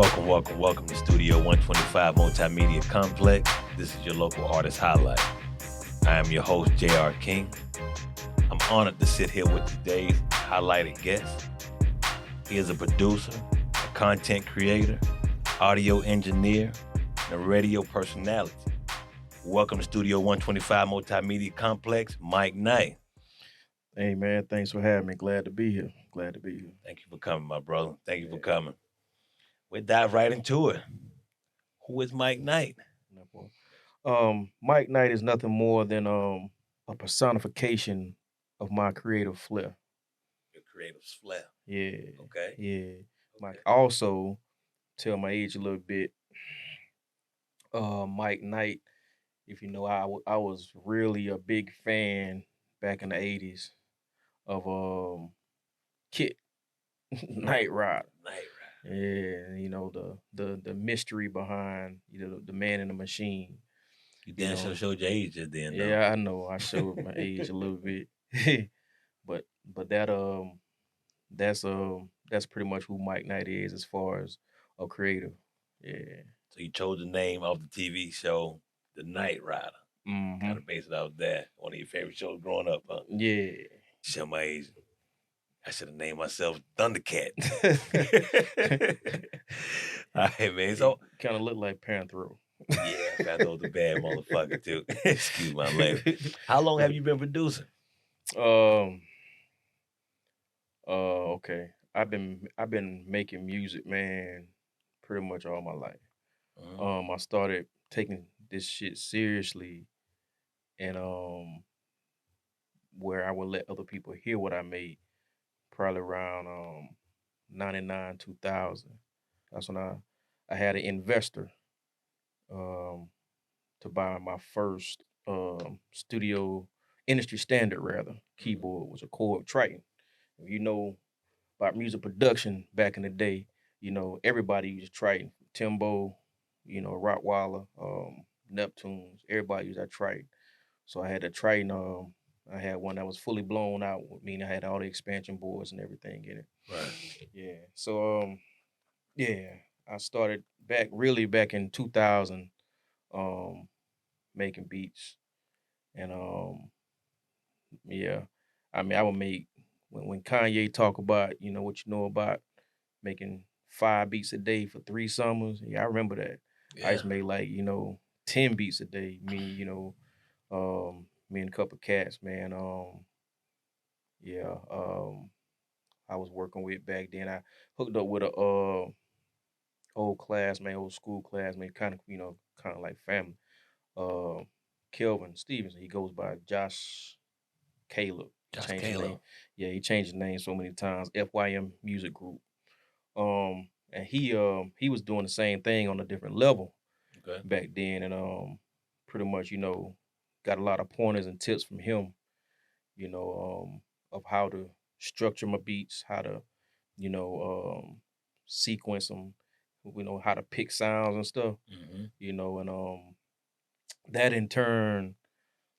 Welcome to Studio125 Multimedia Complex. This is your local artist highlight. I am your host, J.R King. I'm honored to sit here with today's highlighted guest. He is a producer, a content creator, audio engineer, and a radio personality. Welcome to Studio125 Multimedia Complex, Mike Knyght. Hey man, thanks for having me. Glad to be here. Thank you for coming, my brother. Thank you for coming. We'll dive right into it. Who is Mike Knyght? No problem. Mike Knight is nothing more than a personification of my creative flair. Your creative flair. Yeah. Okay. Yeah. Mike Okay. also tell my age a little bit. Mike Knight, if you know, I was really a big fan back in the 80s of Kit Knight Rider. Knight Rider. Yeah, you know the mystery behind the man in the machine. You damn sure showed your age just then, though. Yeah, I know. I showed my age a little bit, but that's pretty much who Mike Knight is as far as a creative. Yeah. So you chose the name of the TV show, The Knight Rider. Mm-hmm. Kind of based it off that. One of your favorite shows growing up, huh? Yeah. Show my age. I should have named myself Thundercat. All right, man. So kind of look like Panthro. Yeah, Panthro's a bad motherfucker too. Excuse my language. How long have you been producing? Okay. I've been making music, man, pretty much all my life. I started taking this shit seriously, and where I would let other people hear what I made, probably around 99 2000. That's when I had an investor to buy my first studio industry standard rather keyboard, was a Korg Triton. If you know about music production back in the day, you know everybody used Triton, Timbo, Rottweiler, Neptunes. Everybody used that Triton. So I had a Triton. I had one that was fully blown out, meaning I had all the expansion boards and everything in it. Right. Yeah. So yeah, I started back in 2000, making beats, and yeah, I mean I would make when Kanye talk about what you know about making 5 beats a day for 3 summers. Yeah, I remember that. Yeah. I used to make like 10 beats a day. Me and a couple cats, man. Yeah, I was working with back then. I hooked up with a old school classmate, kind of like family. Uh, Kelvin Stevenson. He goes by Josh Caleb. Josh Changed his name. Caleb. Yeah, he changed his name so many times. FYM Music Group. And he was doing the same thing on a different level back then, and pretty much got a lot of pointers and tips from him. Of how to structure my beats, how to sequence them, how to pick sounds and stuff. And that in turn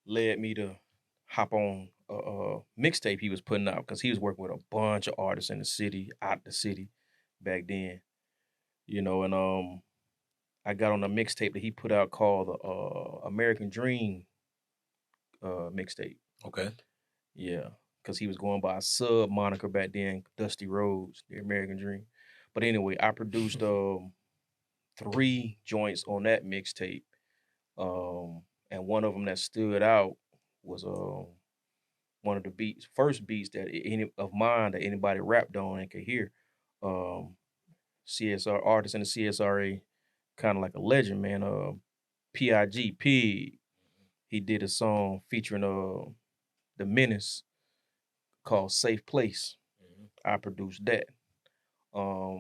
led me to hop on a mixtape he was putting out, because he was working with a bunch of artists in the city, out the city back then. And I got on a mixtape that he put out called the American Dream mixtape. Okay. Yeah, because he was going by a sub moniker back then, Dusty Rhodes, the American Dream. But anyway, I produced 3 joints on that mixtape. And one of them that stood out was one of the first beats that any of mine that anybody rapped on and could hear. CSR artist in the CSRA, kind of like a legend, man. Pig Pig. He did a song featuring the Menace called Safe Place. I produced that. I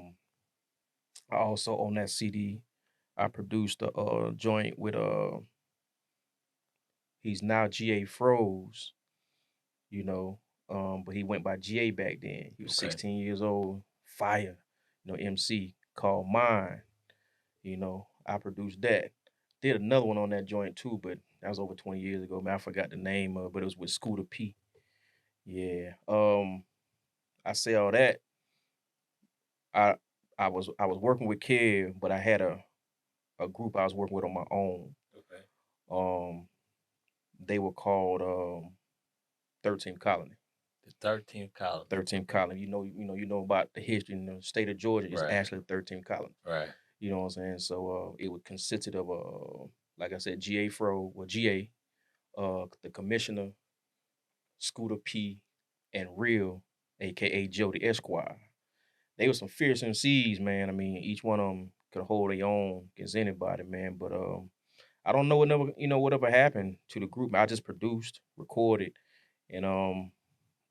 also on that CD, I produced a joint with he's now GA Froze, but he went by GA back then. He was 16 years old, fire, MC called Mine. I produced that. Did another one on that joint too, but that was over 20 years ago. Man, I forgot the name of, but it was with Scooter P. Yeah. I say all that. I was working with Kev, but I had a group I was working with on my own. Okay. They were called 13th Colony. The 13th Colony. 13th Colony. You know about the history in the state of Georgia. It's Right. actually the 13th Colony. Right. You know what I'm saying? So it was consisted of like I said, GA Fro, well GA, the commissioner, Scooter P, and Real, aka Jody Esquire. They were some fierce MCs, man. I mean, each one of them could hold their own against anybody, man. But I don't know whatever happened to the group. I just produced, recorded, and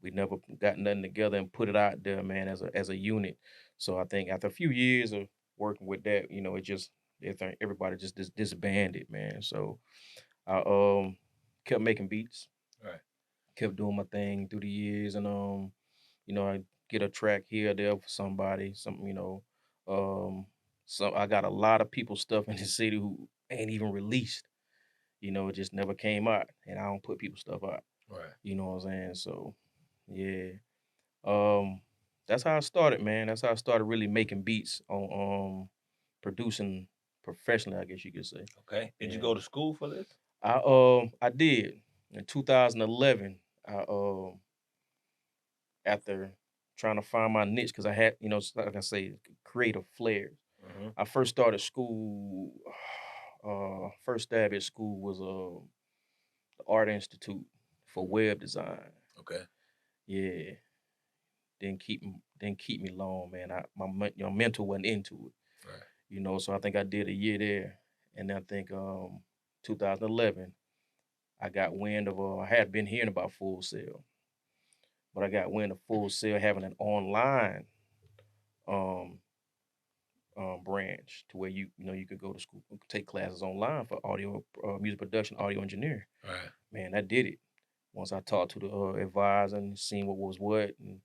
we never got nothing together and put it out there, man, as a unit. So I think after a few years of working with that, everybody just disbanded, man. So I kept making beats, Right. kept doing my thing through the years, and I get a track here or there for somebody, so I got a lot of people stuff in the city who ain't even released. It just never came out, and I don't put people stuff out. Right. You know what I'm saying? So yeah. That's how I started, man. That's how I started really making beats on producing professionally, I guess you could say. Okay. Did you Yeah. go to school for this? I did. In 2011, I after trying to find my niche, because I had, like I say, creative flair. Mm-hmm. I first started school. First stab at school was the Art Institute for web design. Okay. Yeah, didn't keep me long, man. My mental wasn't into it. Right. So I think I did a year there, and I think 2011 I got wind of I had been hearing about Full Sail, but I got wind of Full Sail having an online um branch to where you could go to school, take classes online for audio, music production, audio engineering. Right. Man, I did it. Once I talked to the advisor and seen what was what, and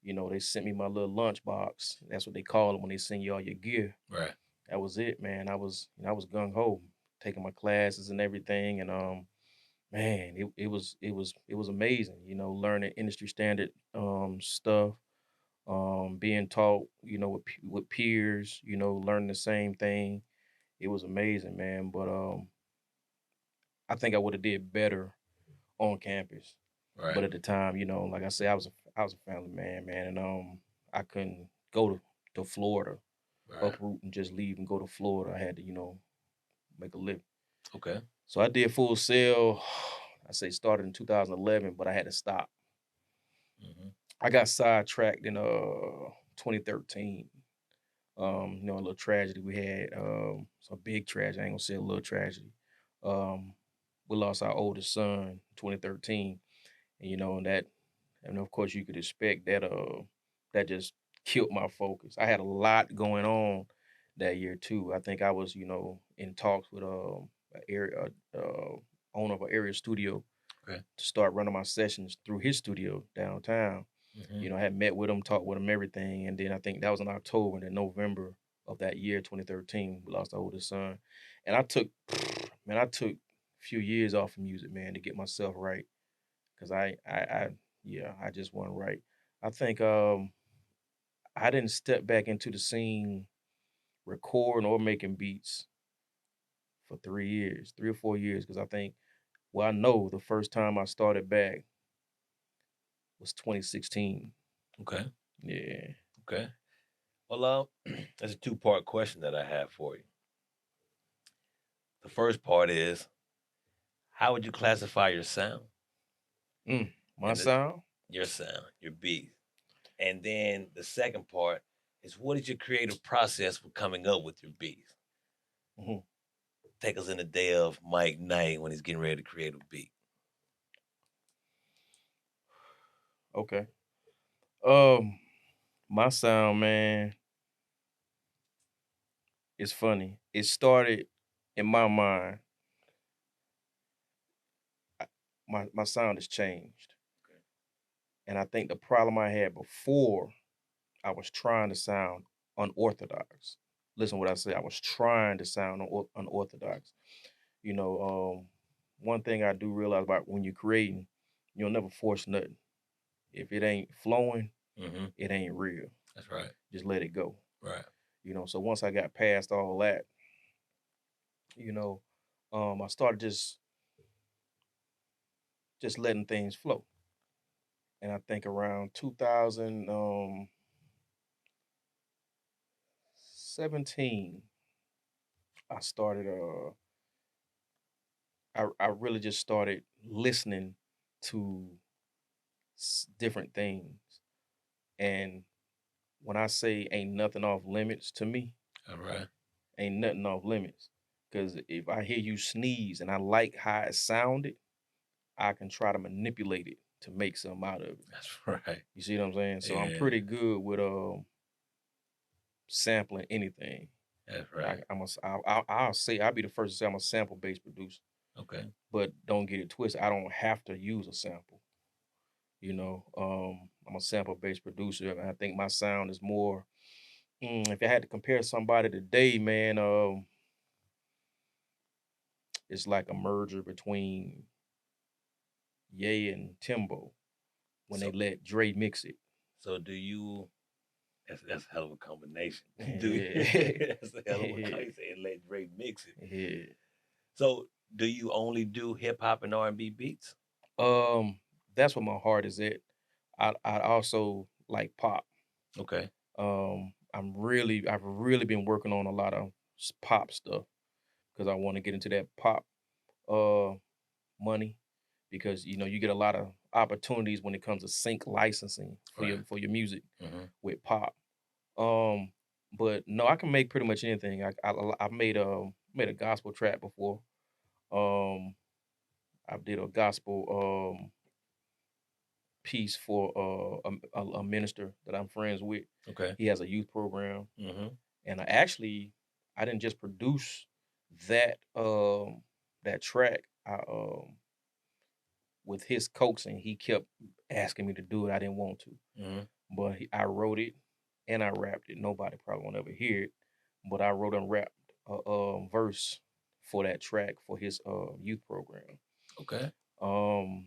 they sent me my little lunch box. That's what they call it when they send you all your gear. Right. That was it, man. I was gung ho, taking my classes and everything, and man, it was amazing. Learning industry standard stuff, being taught, with peers, learning the same thing. It was amazing, man. But I think I would have did better on campus. Right. But at the time, like I said, I was a family man, and I couldn't go to Florida, Right. uproot and just leave and go to Florida. I had to, make a living. Okay. So I did Full Sail. I say started in 2011, but I had to stop. Mm-hmm. I got sidetracked in 2013. A little tragedy we had. It's a big tragedy. I ain't gonna say a little tragedy. We lost our oldest son in 2013, and of course you could expect that. That just killed my focus. I had a lot going on that year too. I think I was, in talks with an area owner of an area studio. Okay. To start running my sessions through his studio downtown. Mm-hmm. I had met with him, talked with him, everything. And then I think that was in October. And in November of that year, 2013, we lost our oldest son. And I took a few years off of music, man, to get myself right. Cause I just wasn't right. I think I didn't step back into the scene recording or making beats for 3 years, 3 or 4 years. Cause I know the first time I started back was 2016. Okay. Yeah. Okay. Well, that's a two-part question that I have for you. The first part is, how would you classify your sound? My sound? Your sound, your beat. And then the second part is, what is your creative process for coming up with your beats? Mm-hmm. Take us in the day of Mike Knyght when he's getting ready to create a beat. Okay. My sound, man, it's funny. It started in my mind. My sound has changed. Okay. And I think the problem I had before, I was trying to sound unorthodox. Listen to what I say. I was trying to sound unorthodox. One thing I do realize about when you're creating, you'll never force nothing. If it ain't flowing, Mm-hmm. it ain't real. That's right. Just let it go. Right. You know, so once I got past all that, you know, I started just letting things flow. And I think around 2017, I started I really just started listening to different things. And when I say ain't nothing off limits to me, All right. ain't nothing off limits. Because if I hear you sneeze and I like how it sounded, I can try to manipulate it to make something out of it. That's right. You see what I'm saying? So I'm Yeah. pretty good with sampling anything. That's right. I'll say I'll be the first to say I'm a sample based producer. Okay. But don't get it twisted. I don't have to use a sample. You know, I'm a sample based producer, and I think my sound is more. If I had to compare somebody today, man, it's like a merger between Ye and Timbo when they So, let Dre mix it. so do you? That's a hell of a combination. Do you? Yeah. That's a hell of a combination. Let Dre mix it. Yeah. So, do you only do hip hop and R&B beats? That's what my heart is at. I also like pop. Okay. I've really been working on a lot of pop stuff because I want to get into that pop money, because you know you get a lot of opportunities when it comes to sync licensing for Right. your music Mm-hmm. with pop. But no, I can make pretty much anything. I made a gospel track before. I did a gospel piece for a minister that I'm friends with. Okay. He has a youth program, Mm-hmm. and I didn't just produce that that track. I with his coaxing, he kept asking me to do it. I didn't want to, Mm-hmm. but I wrote it and I rapped it. Nobody probably won't ever hear it, but I wrote and rapped a verse for that track for his youth program. Okay. Um,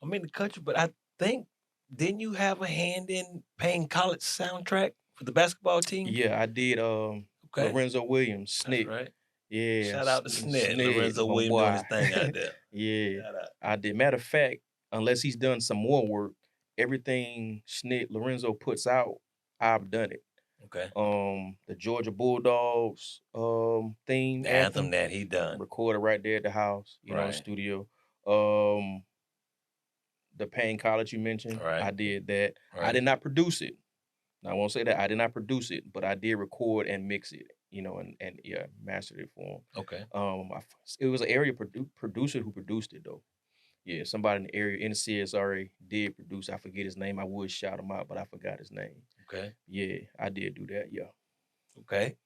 I mean to cut you, but I think didn't you have a hand in paying college soundtrack for the basketball team? yeah, I did. Okay. Lorenzo Williams, That's Snit. right. Yeah, Shout out to Snit. Snit, Lorenzo my Williams doing his boy. thing out there. Yeah, Shout out. I did. Matter of fact, unless he's done some more work, everything Snit Lorenzo puts out, I've done it. Okay. The Georgia Bulldogs theme The anthem that he done. recorded right there at the house, you know, in the Right. studio. The Payne College you mentioned, Right. I did that. I Right. did not produce it. I won't say that I did not produce it, but I did record and mix it, you know, and yeah, mastered it for him. Okay. It was an area producer who produced it though. Yeah, somebody in the area in the CSRA did produce. I forget his name. I would shout him out, but I forgot his name. Okay. Yeah, I did do that. Yeah. Okay.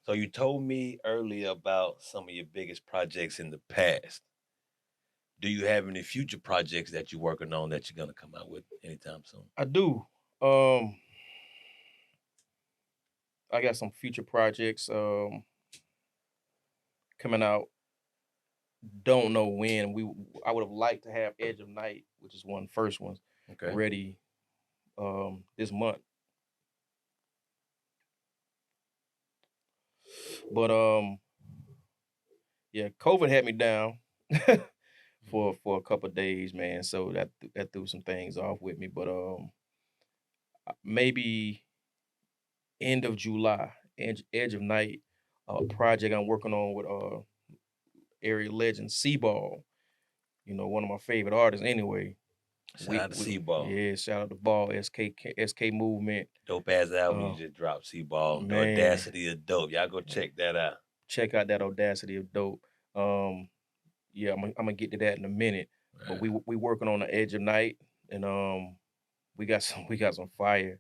So you told me earlier about some of your biggest projects in the past. Do you have any future projects that you're working on that you're gonna come out with anytime soon? I do. I got some future projects coming out. Don't know when. I would have liked to have Edge of Night, which is one of the first ones, Okay. ready this month. But yeah, COVID had me down for a couple of days, man. So that threw some things off with me. But maybe end of July, Edge of Night, project I'm working on with area legend Seaball. You know, one of my favorite artists anyway. Shout out to Seaball. Yeah, shout out to Ball, SK Movement. Dope ass album you just dropped, Seaball. The Audacity of Dope. Y'all go check that out. Check out that Audacity of Dope. Yeah, I'm gonna get to that in a minute. But we working on the Edge of Night, and we got some fire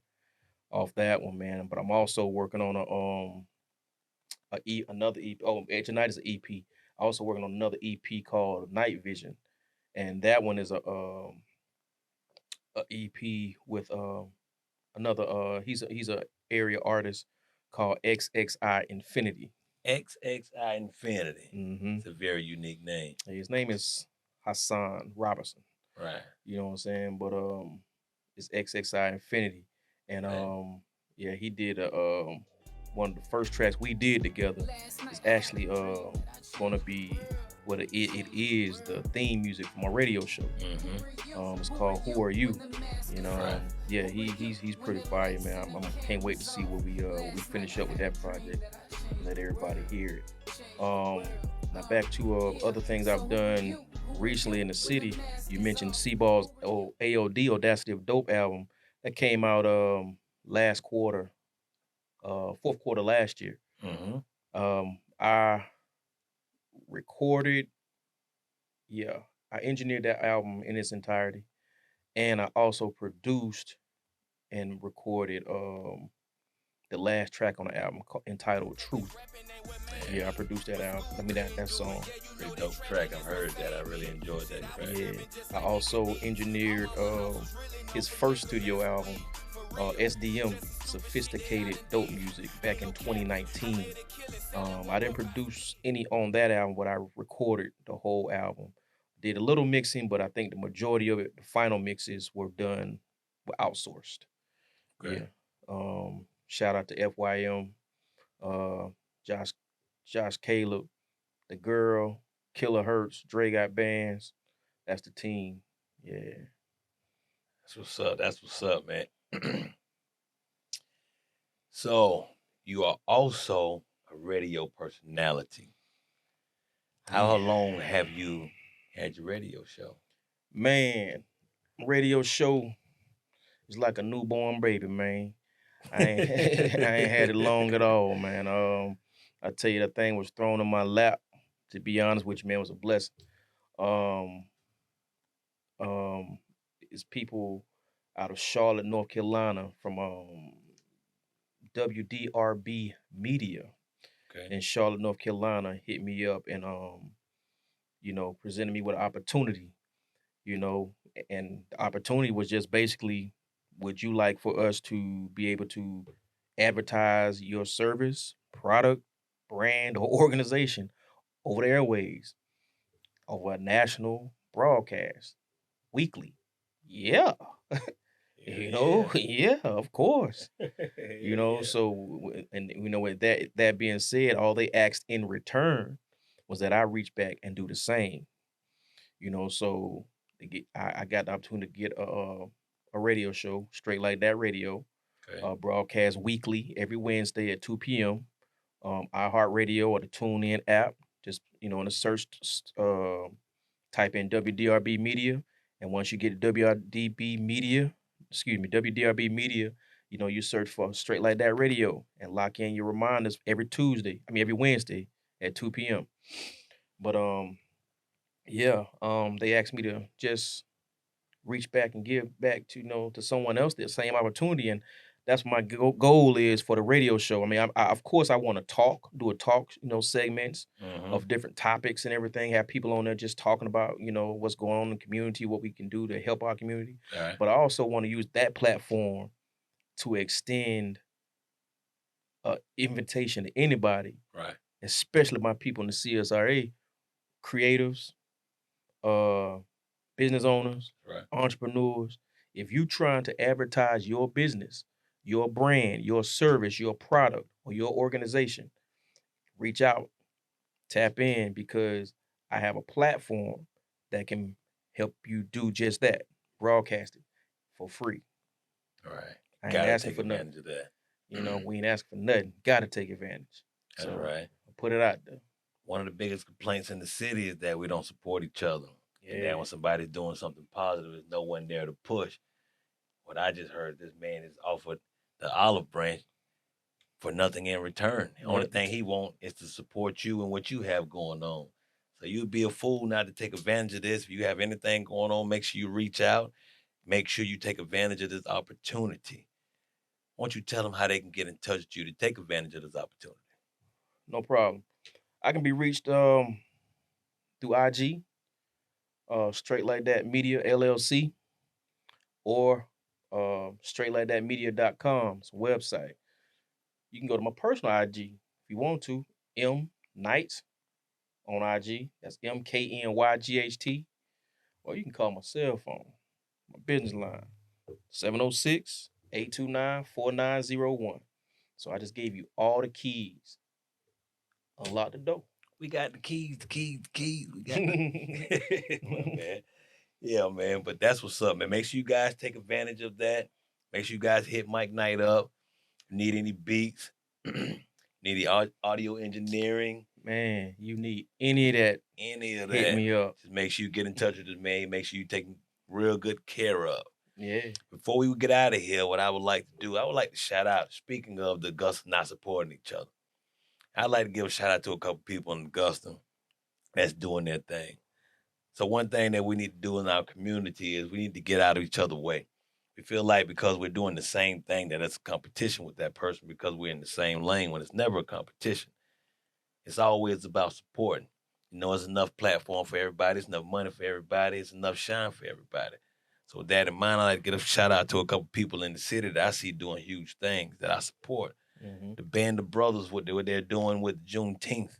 off that one, man. But I'm also working on another EP. Oh, Edge of Night is an EP. Also working on another EP called Night Vision, and that one is a EP with another he's a area artist called XXI Infinity. XXI Infinity. Mm-hmm. It's a very unique name. His name is Hassan Robinson. Right. You know what I'm saying? But it's XXI Infinity. And Yeah, he did one of the first tracks we did together. Is actually gonna be what it is the theme music for my radio show. It's called "Who Are You." Right. Yeah, he's pretty fire, man. I can't wait to see what we finish up with that project and let everybody hear it. Now back to other things I've done recently in the city. You mentioned Seaball's AOD Audacity of Dope album that came out last quarter, fourth quarter last year. Mm-hmm. I recorded, yeah, I engineered that album in its entirety, and I also produced and recorded the last track on the album entitled Truth. Yeah, I produced that album. I mean that song. Pretty dope track. I've heard that. I really enjoyed that track. Yeah. I also engineered his first studio album, SDM, Sophisticated Dope Music, back in 2019. I didn't produce any on that album, but I recorded the whole album. Did a little mixing, but I think the majority of it, the final mixes were done, were outsourced. Okay. Yeah. Shout out to FYM, uh, Josh, Josh Caleb, the girl, Killer Hertz, Dre got bands. That's the team. Yeah. That's what's up. That's what's up, man. So you are also a radio personality. How Yeah. long have you had your radio show? Man, radio show is like a newborn baby, man. I ain't I ain't had it long at all, man. I tell you that thing was thrown in my lap. To be honest with you, man, it was a blessing. Um, um, it's people out of Charlotte, North Carolina, from WDRB Media Okay. in Charlotte, North Carolina, hit me up and presented me with an opportunity, you know, and the opportunity was just basically, would you like for us to be able to advertise your service, product, brand, or organization over the airways, over a national broadcast weekly? Yeah. Yeah. Yeah, of course. Yeah. And with that being said, all they asked in return was that I reach back and do the same. So I got the opportunity to get a radio show, straight like that radio, Okay. broadcast weekly every Wednesday at 2 p.m. iHeartRadio or the TuneIn app. Just in the search, type in WDRB Media, and once you get WDB Media, WDRB Media, you search for straight like that radio and lock in your reminders every Wednesday at 2 p.m. But yeah, they asked me to just reach back and give back to someone else the same opportunity, and that's my goal is for the radio show. I mean, of course I want to do a talk, segments Mm-hmm. of different topics and everything. Have people on there just talking about what's going on in the community, what we can do to help our community. All right. But I also want to use that platform to extend an invitation to anybody, Right. especially my people in the CSRA, creatives, uh, business owners, Right. entrepreneurs. If you trying to advertise your business, your brand, your service, your product, or your organization, reach out, tap in, because I have a platform that can help you do just that. Broadcast it for free. All right. I ain't Gotta asking take for nothing. advantage of that. We ain't asking for nothing. Gotta take advantage. That's So right. put it out there. One of the biggest complaints in the city is that we don't support each other. And Yeah. then when somebody's doing something positive, there's no one there to push. What I just heard, this man is offered the olive branch for nothing in return. The only thing he wants is to support you and what you have going on. So you'd be a fool not to take advantage of this. If you have anything going on, make sure you reach out. Make sure you take advantage of this opportunity. Won't you tell them how they can get in touch with you to take advantage of this opportunity? No problem. I can be reached through IG, straight like that media LLC, or straight like that media.com's website. You can go to my personal IG if you want to, M Knight on IG. That's MKNYGHT. Or you can call my cell phone, my business line, 706 829-4901. So I just gave you all the keys. Unlock the door. We got the keys. We got man. Yeah, man. But that's what's up, man. Make sure you guys take advantage of that. Make sure you guys hit Mike Knyght up. Need any beats? Need the audio engineering? Man, you need any of that. Hit me up. Just make sure you get in touch with us, man. Make sure you take real good care of. Yeah. Before we get out of here, what I would like to do, I would like to shout out, speaking of the Augusta not supporting each other, I'd like to give a shout out to a couple people in Augusta that's doing their thing. So one thing that we need to do in our community is we need to get out of each other's way. We feel like because we're doing the same thing that it's a competition with that person because we're in the same lane when it's never a competition. It's always about supporting. You know, there's enough platform for everybody. There's enough money for everybody. There's enough shine for everybody. So with that in mind, I'd like to give a shout out to a couple people in the city that I see doing huge things that I support. Mm-hmm. The Band of Brothers, what they're doing with Juneteenth.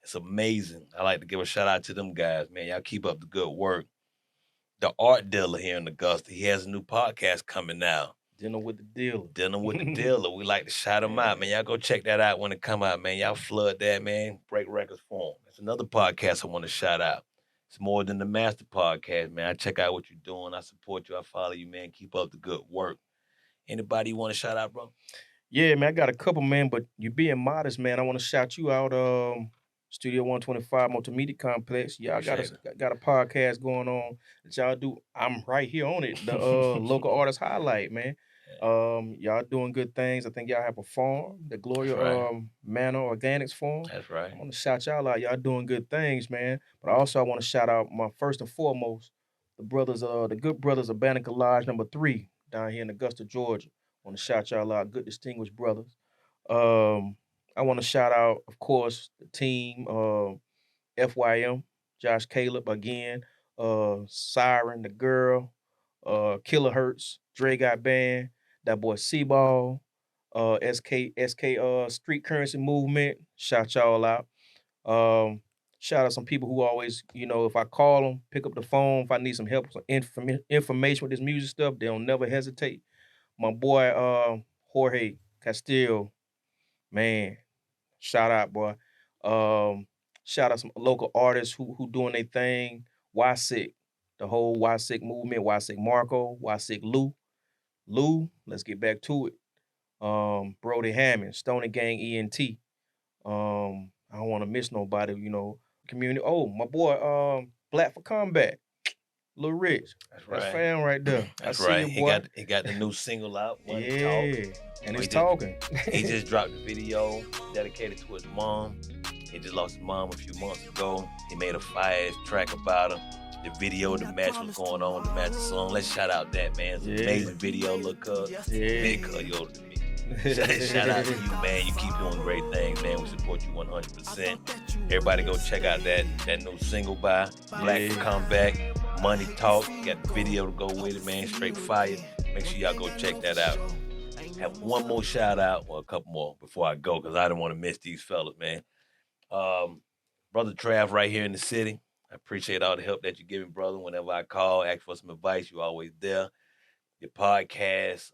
It's amazing. I like to give a shout out to them guys, man. Y'all keep up the good work. The Art Dealer here in Augusta, he has a new podcast coming out. Dinner with the Dealer. Dinner with the Dealer. We like to shout him out, man. Y'all go check that out when it come out, man. Y'all flood that, man. Break records for him. That's another podcast I want to shout out. It's more than the Master Podcast, man. I check out what you're doing. I support you. I follow you, man. Keep up the good work. Anybody you want to shout out, bro? Yeah, man. I got a couple, man, but you being modest, man. I want to shout you out. Studio125 Multimedia Complex. Y'all got a podcast going on that y'all do. I'm right here on it. The local artist highlight, man. Y'all doing good things. I think y'all have a farm, the Gloria Manor Organics Farm. That's right. I want to shout y'all out. Y'all doing good things, man. But also I want to shout out my first and foremost, the brothers, the good brothers of Banneker Lodge number 3 down here in Augusta, Georgia. I want to shout y'all out. Good distinguished brothers. I want to shout out, of course, the team, FYM, Josh Caleb again, Siren, the girl, Kilohertz, Dre Got Band, that boy C-Ball, SK Street Currency Movement. Shout y'all out. Shout out some people who always, you know, if I call them, pick up the phone, if I need some help, some information with this music stuff, they'll never hesitate. My boy, Jorge Castillo, man, shout out, boy. Shout out some local artists who doing their thing. Wysick, the whole Wysick movement, Wysick Marco, Wysick Lou, let's get back to it. Brody Hammond, Stony Gang ENT. I don't want to miss nobody, you know, community. Oh, my boy, Black for Combat. Lil Rich. That's right. That's fam right there. That's right. He got the new single out. Yeah. And he's talking. He just dropped a video dedicated to his mom. He just lost his mom a few months ago. He made a fire track about her. The video, the match was going on, the match song. Let's shout out that, man. It's an amazing video. Look up. Big cuz you older than me. Shout out to you, man. You keep doing great things, man. We support you 100%. Everybody go check out that new single by Black for Comeback. Money Talk. Got the video to go with it, man. Straight fire. Make sure y'all go check that out. Have one more shout out, or a couple more before I go, because I don't want to miss these fellas, man. Brother Trav right here in the city. I appreciate all the help that you're giving, brother. Whenever I call, ask for some advice, you're always there. Your podcast,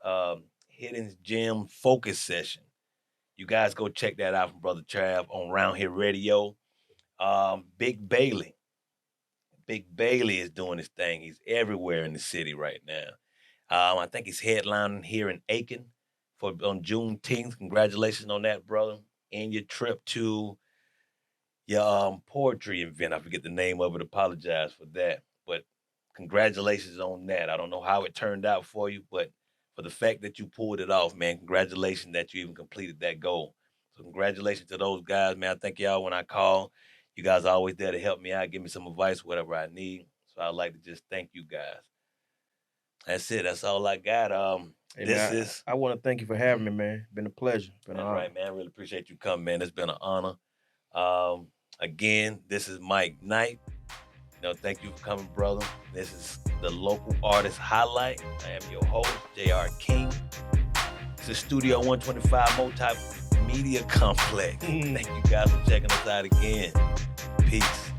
Hidden Gem Focus Session. You guys go check that out from Brother Trav on Round Here Radio. Big Bailey is doing his thing. He's everywhere in the city right now. I think he's headlining here in Aiken on Juneteenth. Congratulations on that, brother. And your trip to your poetry event. I forget the name of it. Apologize for that. But congratulations on that. I don't know how it turned out for you, but for the fact that you pulled it off, man, congratulations that you even completed that goal. So congratulations to those guys, man. I thank y'all when I call. You guys are always there to help me out, give me some advice, whatever I need. So I'd like to just thank you guys. That's it. That's all I got. I want to thank you for having me, man. Been a pleasure. Been That's right, man. I really appreciate you coming, man. It's been an honor. Again, this is Mike Knyght. Thank you for coming, brother. This is the Local Artist Highlight. I am your host, J.R. King. This is Studio125 Multimedia Complex. Thank you guys for checking us out again. Peace.